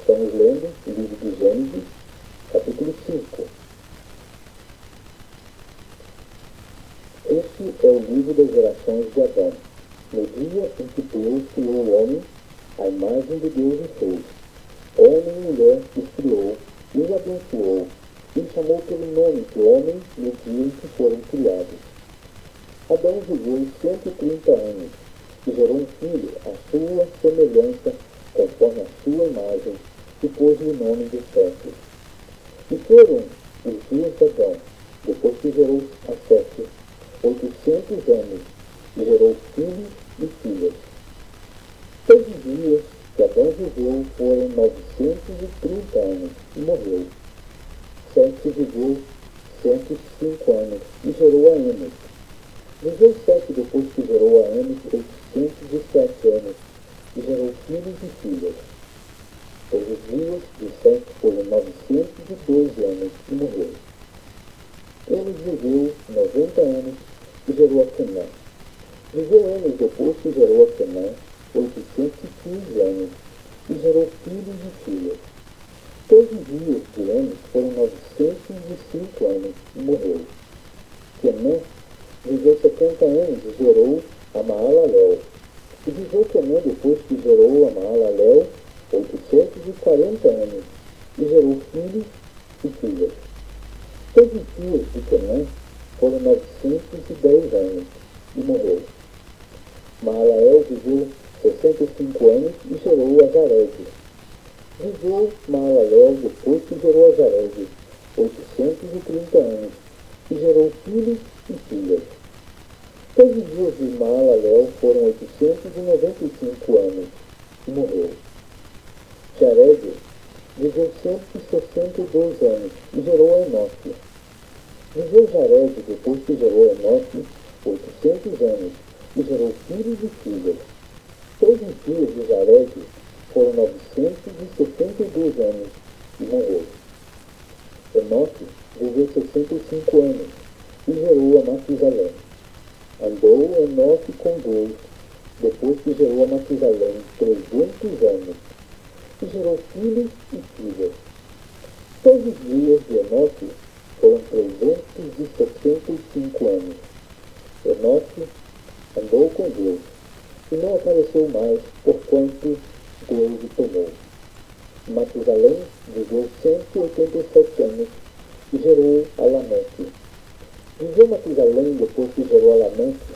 Estamos lendo o livro de Gênesis, capítulo 5. Este é o livro das gerações de Adão. No dia em que Deus criou o homem, a imagem de Deus o fez. Homem e mulher os criou, e os abençoou, e os chamou pelo nome de homem no dia em que foram criados. Adão viveu 130 anos, e gerou um filho à sua semelhança, conforme a sua imagem, e pôs-lhe o nome de Sete. E foram os dias de Adão, depois que gerou a Sete, 800 anos, e gerou filhos e filhas. Todos os dias que Adão viveu foram 930 anos, e morreu. Sete viveu 105 anos, e gerou a Enos. Viveu Sete depois que gerou a Enos 807 anos, e gerou filhos e filhas. Todos os dias de Sete foram 912 anos, e morreu. Enos viveu 90 anos, e gerou a Canaã. Viveu Enos depois que gerou a Canaã 815 anos, e gerou filhos e filhas. Todos os dias de Enos foram 905 anos, e morreu. Quenã viveu 70 anos e gerou a Maalalel. E viveu Quenã depois que gerou a Maalalel 840 anos, e gerou filhos e filhas. Todos os dias de Quenã foram 910 anos, e morreu. Maalalel viveu 65 anos e gerou a Jarede. Viveu Maalalel depois que gerou a Jarede 830 anos, e gerou filhos e filhas. Todos os dias de Maalalel foram 895 anos, e morreu. Jarede viveu 162 anos, e gerou a Enoque. Viveu Jarede depois que gerou a Enoque 800 anos, e gerou filhos e filhas. Todos os dias de Jarede foram 972 anos, e morreu. Enoque viveu 65 anos, e gerou a Matusalém. Andou Enoque com Deus, depois que gerou a Matusalém 300 anos, e gerou filhos e filhas. Todos os dias de Enoque foram 365 anos. Enoque andou com Deus, e não apareceu mais, porquanto Deus o tomou. Matusalém viveu 187 anos, e gerou a Lameque. Viveu Matusalém depois que gerou a Lameque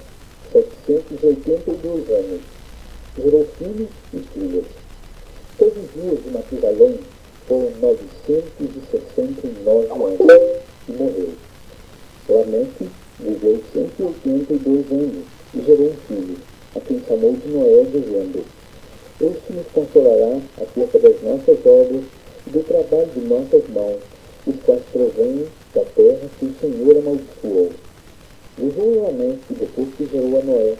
782 anos, e gerou filhos e filhas. Todos os dias de Matusalém foram 969 anos, e morreu. Lameque viveu 182 anos, e gerou um filho, a quem chamou de Noé, dizendo: Este nos consolará acerca das nossas obras e do trabalho de nossas mãos, os quais provêm da terra que o Senhor amaldiçoou. Viveu Lameque depois que gerou a Noé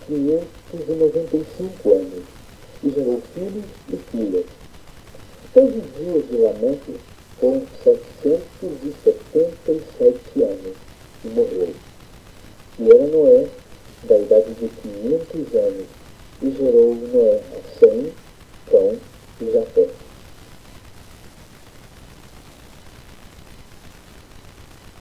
595 anos, e gerou filhos e filhas. Todos os dias de Lameque foram 777 anos, e morreu. E era Noé da idade de 500 anos, e gerou Noé a Sem, Cão e Jafé.